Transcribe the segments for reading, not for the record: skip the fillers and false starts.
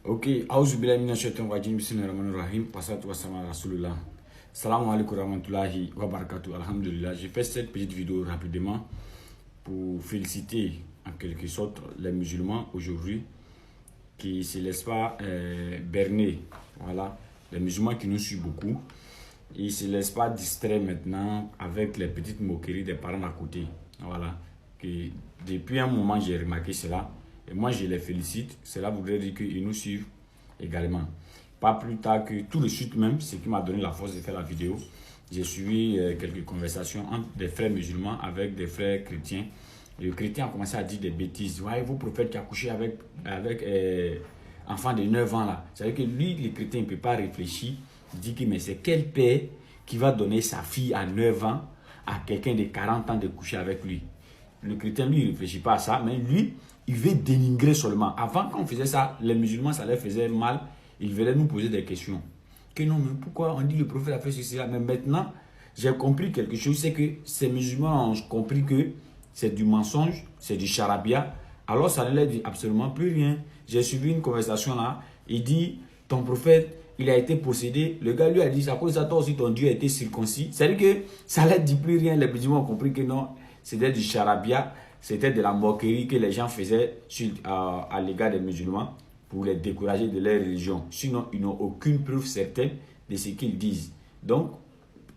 Ok, auzubillahi minash shaitanir rajim, bismillahirrahmanirrahim, wassalatu wassalamu ala rasulillah. Salam alaikum warahmatullahi wabarakatuh. Alhamdulillah, j'ai fait cette petite vidéo rapidement pour féliciter en quelque sorte les musulmans aujourd'hui qui ne se laissent pas berner. Voilà, les musulmans qui nous suivent beaucoup, ils ne se laissent pas distraire maintenant avec les petites moqueries des parents à côté. Voilà, que depuis un moment j'ai remarqué cela. Et moi, je les félicite. Cela voudrait dire qu'ils nous suivent également. Pas plus tard que tout de suite même, ce qui m'a donné la force de faire la vidéo, j'ai suivi quelques conversations entre des frères musulmans avec des frères chrétiens. Et le chrétien a commencé à dire des bêtises. Voyez, vos prophètes qui a couché avec enfant de 9 ans là. C'est-à-dire que lui, le chrétien, il ne peut pas réfléchir. Il dit que mais c'est quel père qui va donner sa fille à 9 ans à quelqu'un de 40 ans de coucher avec lui? Le chrétien, lui, il ne réfléchit pas à ça, mais lui, il veut dénigrer seulement. Avant, quand on faisait ça, les musulmans, ça leur faisait mal. Ils venaient nous poser des questions. Que non, mais pourquoi on dit le prophète a fait ceci, là? Mais maintenant, j'ai compris quelque chose, c'est que ces musulmans ont compris que c'est du mensonge, c'est du charabia. Alors, ça ne leur dit absolument plus rien. J'ai suivi une conversation là. Il dit, ton prophète, il a été possédé. Le gars lui a dit, à cause de ça, toi aussi, ton Dieu a été circoncis. C'est-à-dire que ça ne leur dit plus rien. Les musulmans ont compris que non, c'était du charabia. C'était de la moquerie que les gens faisaient à l'égard des musulmans pour les décourager de leur religion. Sinon, ils n'ont aucune preuve certaine de ce qu'ils disent. Donc,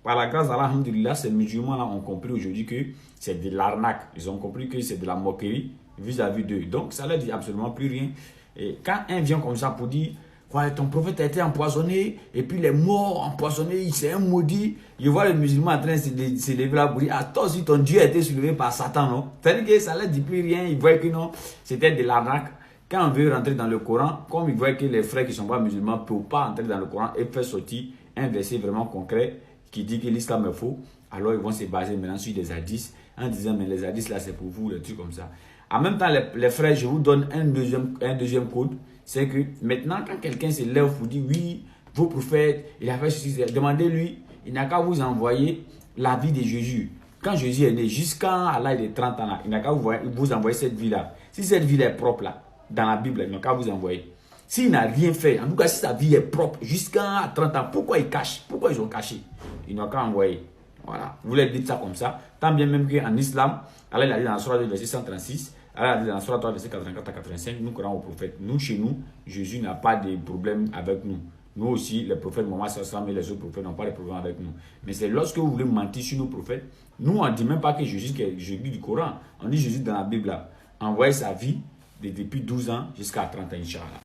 par la grâce d'Allah, alhamdulillah, ces musulmans-là ont compris aujourd'hui que c'est de l'arnaque. Ils ont compris que c'est de la moquerie vis-à-vis d'eux. Donc, ça ne leur dit absolument plus rien. Et quand un vient comme ça pour dire, ouais, ton prophète a été empoisonné, et puis les morts empoisonnés, c'est un maudit. Je vois les musulmans en train de se lever là pour dire, ah, toi aussi ton Dieu a été soulevé par Satan, non? C'est-à-dire que ça ne leur dit plus rien, ils voient que non, c'était de l'arnaque. Quand on veut rentrer dans le Coran, comme ils voient que les frères qui ne sont pas musulmans ne peuvent pas entrer dans le Coran et faire sortir un verset vraiment concret qui dit que l'islam est faux, alors ils vont se baser maintenant sur des hadiths en disant, mais les hadiths là c'est pour vous, des trucs comme ça. En même temps, les frères, je vous donne un deuxième code. C'est que maintenant, quand quelqu'un se lève pour dire oui, vos prophètes, il a fait ceci, demandez-lui, il n'a qu'à vous envoyer la vie de Jésus. Quand Jésus est né, jusqu'à l'âge de 30 ans, là, il n'a qu'à vous envoyer cette vie-là. Si cette vie est propre, là, dans la Bible, il n'a qu'à vous envoyer. S'il n'a rien fait, en tout cas, si sa vie est propre jusqu'à 30 ans, pourquoi il cache? Pourquoi ils ont caché? Il n'a qu'à envoyer. Voilà. Vous voulez dire ça comme ça. Tant bien même qu'en islam, Allah il a dit dans la Sourate verset 136, Allah a dit dans la Sourate verset 84 à 85, nous croyons au prophète. Nous, chez nous, Jésus n'a pas de problème avec nous. Nous aussi, les prophètes Mohammed et les autres prophètes n'ont pas de problème avec nous. Mais c'est lorsque vous voulez mentir sur nos prophètes, nous, on ne dit même pas que Jésus du Coran. On dit Jésus dans la Bible, là, envoyé sa vie depuis 12 ans jusqu'à 30 ans, Inch'Allah.